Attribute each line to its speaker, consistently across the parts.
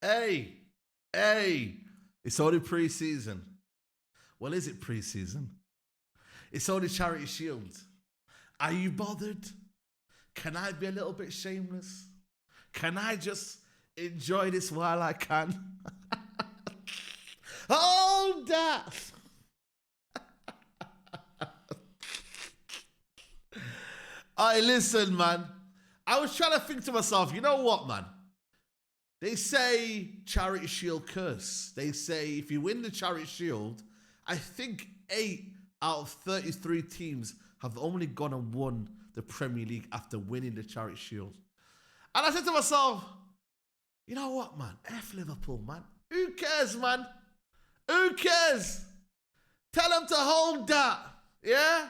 Speaker 1: Hey, hey, it's only pre-season. Well, is it pre-season? It's only Charity Shield. Are you bothered? Can I be a little bit shameless? Can I just enjoy this while I can? Hold that! Alright, listen, man. I was trying to think to myself, you know what, man? They say Charity Shield curse. They say if you win the Charity Shield, I think 8 out of 33 teams have only gone and won the Premier League after winning the Charity Shield. And I said to myself, you know what, man? F Liverpool, man. Who cares, man? Who cares? Tell them to hold that, yeah?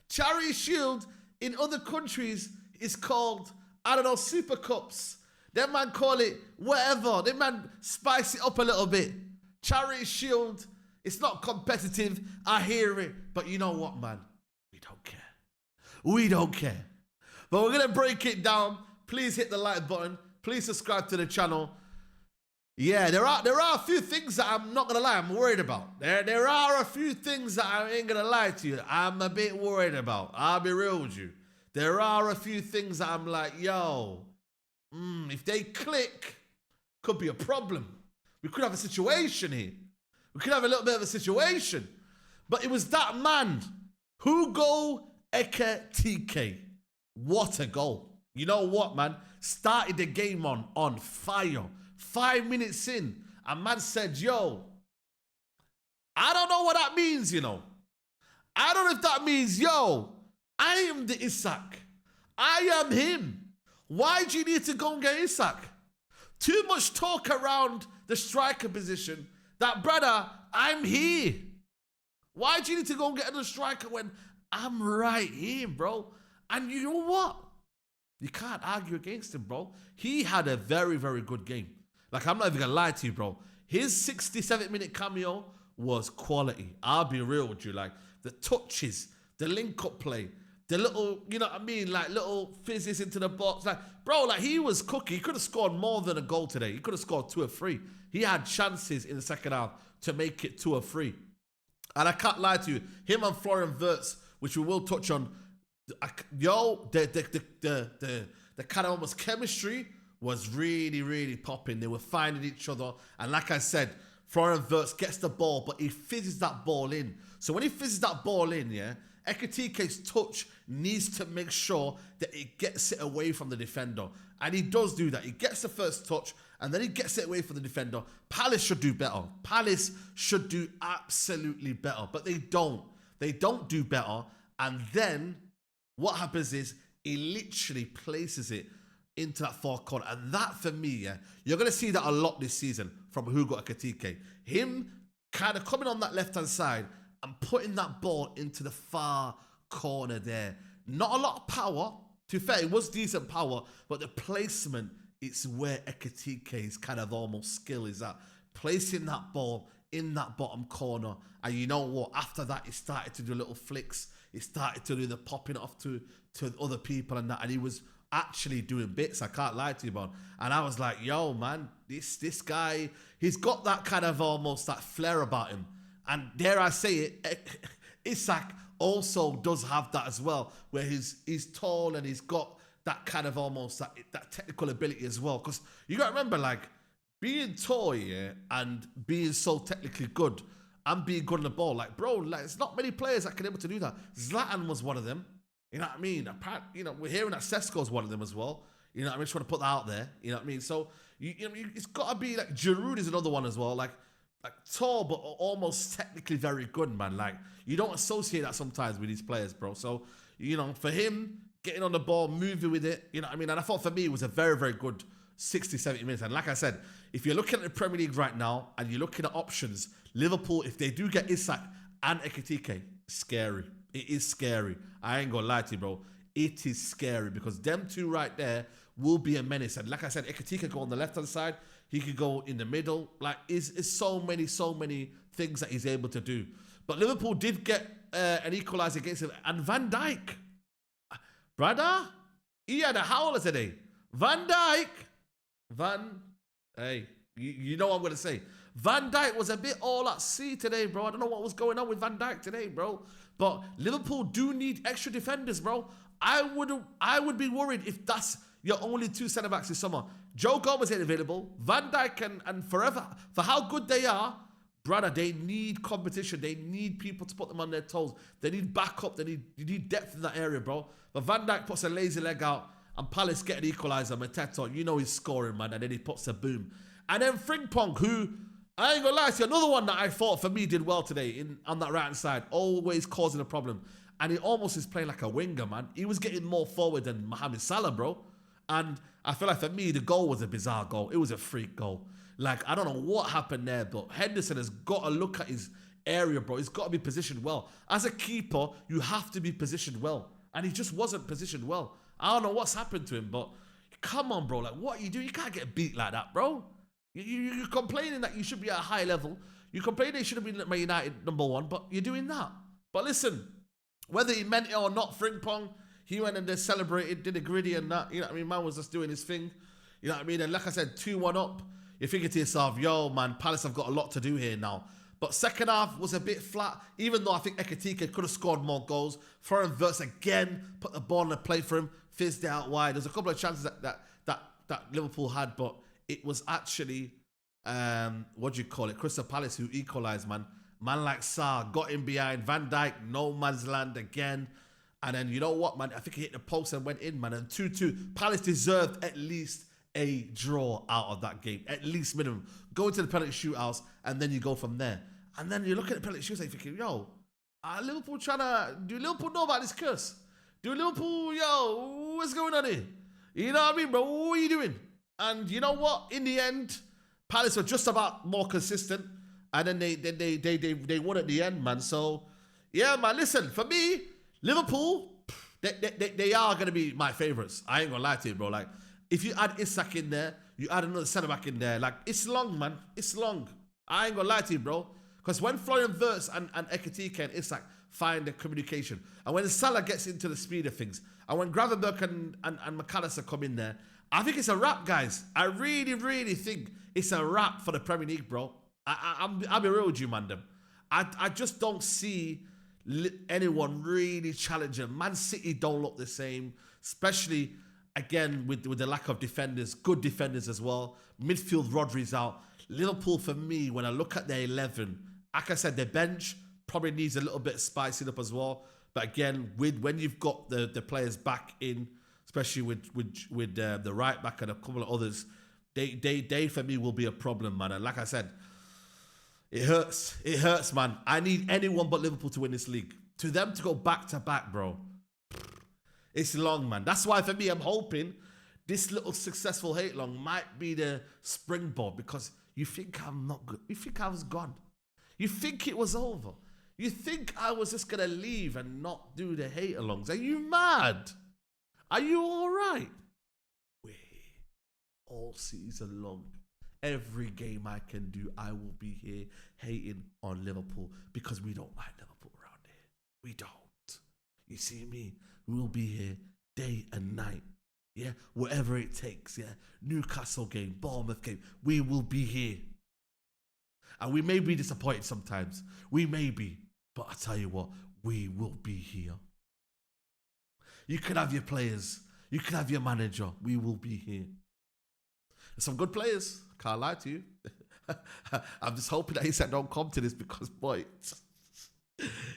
Speaker 1: Charity Shield in other countries is called, I don't know, Super Cups. Them man call it whatever. Them man spice it up a little bit. Charity Shield, it's not competitive. I hear it. But you know what, man? We don't care. We don't care. But we're going to break it down. Please hit the like button. Please subscribe to the channel. Yeah, there are a few things that I'm not going to lie, I'm worried about. There are a few things that I ain't going to lie to you. I'm a bit worried about. I'll be real with you. There are a few things that I'm like, yo, if they click, could be a problem. We could have a situation here. We could have a little bit of a situation. But it was that man, Hugo Ekitique. What a goal. You know what, man? Started the game on fire. 5 minutes in, a man said, yo, I don't know what that means, you know. I don't know if that means, yo, I am the Isak. I am him. Why do you need to go and get Isak? Too much talk around the striker position that, brother, I'm here. Why do you need to go and get another striker when I'm right here, bro? And you know what? You can't argue against him, bro. He had a very, very good game. Like, I'm not even going to lie to you, bro. His 67-minute cameo was quality. I'll be real with you. Like, the touches, the link-up play, the little, you know what I mean? Like, little fizzes into the box. Like, bro, like, he was cooking. He could have scored more than a goal today. He could have scored 2 or 3. He had chances in the second half to make it 2 or 3. And I can't lie to you. Him and Florian Wirtz, which we will touch on, yo, the kind of almost chemistry was really, really popping. They were finding each other. And like I said, Florian Wirtz gets the ball, but he fizzes that ball in. So when he fizzes that ball in, yeah, Ekitike's touch needs to make sure that it gets it away from the defender. And he does do that. He gets the first touch, and then he gets it away from the defender. Palace should do better. Palace should do absolutely better. But they don't. They don't do better. And then what happens is he literally places it into that far corner. And that, for me, yeah, you're going to see that a lot this season from Hugo Ekitique. Him kind of coming on that left-hand side and putting that ball into the far corner there. Not a lot of power. To be fair, it was decent power, but the placement, it's where Ekitike's kind of almost skill is at. Placing that ball in that bottom corner. And you know what? After that, he started to do little flicks. He started to do the popping off to other people and that. And he was actually doing bits, I can't lie to you, man. And I was like, yo, man, this guy, he's got that kind of almost that flair about him. And dare I say it, Isak also does have that as well, where he's tall and he's got that kind of almost that technical ability as well. Because you got to remember, like, being tall, yeah, and being so technically good and being good on the ball, like, bro, like, it's not many players that can be able to do that. Zlatan was one of them. You know what I mean? You know, we're hearing that Sesko's one of them as well. You know what I mean? Just want to put that out there. You know what I mean? So, you know, it's got to be like, Giroud is another one as well. Like tall, but almost technically very good, man. Like, you don't associate that sometimes with these players, bro. So, you know, for him, getting on the ball, moving with it, you know what I mean? And I thought for me, it was a very, very good 60, 70 minutes. And like I said, if you're looking at the Premier League right now and you're looking at options, Liverpool, if they do get Isak and Ekitique, scary. It is scary. I ain't gonna lie to you, bro. It is scary because them two right there will be a menace. And like I said, Ekitique could go on the left-hand side. He could go in the middle. Like, it's so many things that he's able to do. But Liverpool did get an equaliser against him. And Van Dijk, brother, he had a howler today. Van Dijk, hey, You know what I'm going to say. Van Dijk was a bit all at sea today, bro. I don't know what was going on with Van Dijk today, bro. But Liverpool do need extra defenders, bro. I would be worried if that's your only two centre-backs this summer. Joe Gomez ain't available. Van Dijk and forever, for how good they are, brother, they need competition. They need people to put them on their toes. They need backup. You need depth in that area, bro. But Van Dijk puts a lazy leg out and Palace get an equaliser. Mateta, you know he's scoring, man. And then he puts a boom. And then Frimpong, who, I ain't gonna lie to you, another one that I thought for me did well today on that right-hand side, always causing a problem. And he almost is playing like a winger, man. He was getting more forward than Mohamed Salah, bro. And I feel like for me, the goal was a bizarre goal. It was a freak goal. Like, I don't know what happened there, but Henderson has got to look at his area, bro. He's got to be positioned well. As a keeper, you have to be positioned well. And he just wasn't positioned well. I don't know what's happened to him, but come on, bro. Like, what are you doing? You can't get beat like that, bro. You're complaining that you should be at a high level. You complain that you should have been at Man United #1, but you're doing that. But listen, whether he meant it or not, Frimpong, he went and they celebrated, did a gritty and that. You know what I mean? Man was just doing his thing. You know what I mean? And like I said, 2-1 up. You're thinking to yourself, yo, man, Palace have got a lot to do here now. But second half was a bit flat, even though I think Ekitique could have scored more goals. Florian Wirtz again put the ball in the play for him, fizzed it out wide. There's a couple of chances that Liverpool had, but it was actually, Crystal Palace who equalised, man. Man like Sarr got in behind. Van Dijk, no man's land again. And then, you know what, man? I think he hit the post and went in, man. And 2-2. Palace deserved at least a draw out of that game. At least minimum. Go into the penalty shootouts, and then you go from there. And then you look at the penalty shootouts and you're thinking, yo, Liverpool do Liverpool know about this curse? Do Liverpool, yo, what's going on here? You know what I mean, bro? What are you doing? And you know what? In the end, Palace were just about more consistent. And then they won at the end, man. So, yeah, man, listen, for me, Liverpool, they are going to be my favourites. I ain't going to lie to you, bro. Like, if you add Isak in there, you add another centre-back in there, like, it's long, man. It's long. I ain't going to lie to you, bro. Because when Florian Wirtz and Ekitique and Isak find the communication, and when Salah gets into the speed of things, and when Gravenberch and McAllister come in there, I think it's a wrap, guys. I really, really think it's a wrap for the Premier League, bro. I'll be real with you, man. I just don't see anyone really challenging. Man City don't look the same, especially, again, with the lack of defenders, good defenders as well. Midfield, Rodri's out. Liverpool, for me, when I look at their 11, like I said, their bench probably needs a little bit spicing up as well. But again, when you've got the players back in, especially with the right back and a couple of others, they for me will be a problem, man. And like I said, it hurts. It hurts, man. I need anyone but Liverpool to win this league. To them to go back to back, bro. It's long, man. That's why for me, I'm hoping this little successful hate long might be the springboard, because you think I'm not good. You think I was gone. You think it was over. You think I was just going to leave and not do the hate alongs. Are you mad? Are you all right? Wait. All season long, every game I can do, I will be here hating on Liverpool because we don't like Liverpool around here. We don't. You see me? We'll be here day and night. Yeah? Whatever it takes, yeah? Newcastle game, Bournemouth game, we will be here. And we may be disappointed sometimes. We may be. But I tell you what, we will be here. You can have your players. You can have your manager. We will be here. There's some good players. Can't lie to you. I'm just hoping that he said don't come to this, because, boy,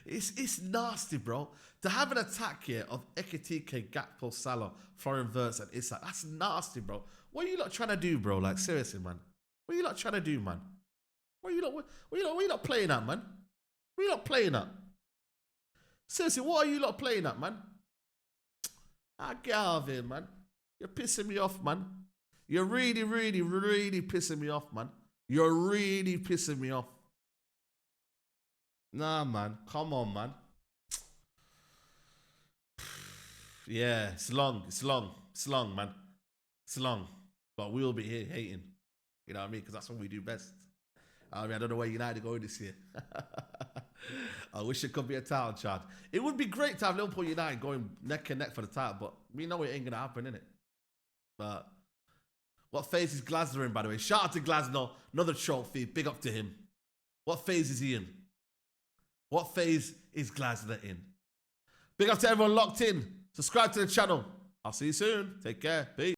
Speaker 1: it's nasty, bro. To have an attack here of Ekitique, Gakpo, Salah, Florian Wirtz, and Isak, that's nasty, bro. What are you lot trying to do, bro? Like, seriously, man. What are you lot trying to do, man? What are you lot playing at, man? What are you lot playing at? Seriously, what are you lot playing at, man? Get out of here, man. You're pissing me off, man. You're really, really, really pissing me off, man. You're really pissing me off. Nah, man. Come on, man. Yeah, it's long, man. It's long. But we'll be here hating. You know what I mean? Because that's what we do best. I don't know where United are going this year. I wish it could be a title charge. It would be great to have Liverpool United going neck and neck for the title, but we know it ain't going to happen, innit? But What phase is Glasner in, by the way? Shout out to Glasner. Another trophy. Big up to him. What phase is he in? What phase is Glasner in? Big up to everyone locked in. Subscribe to the channel. I'll see you soon. Take care. Peace.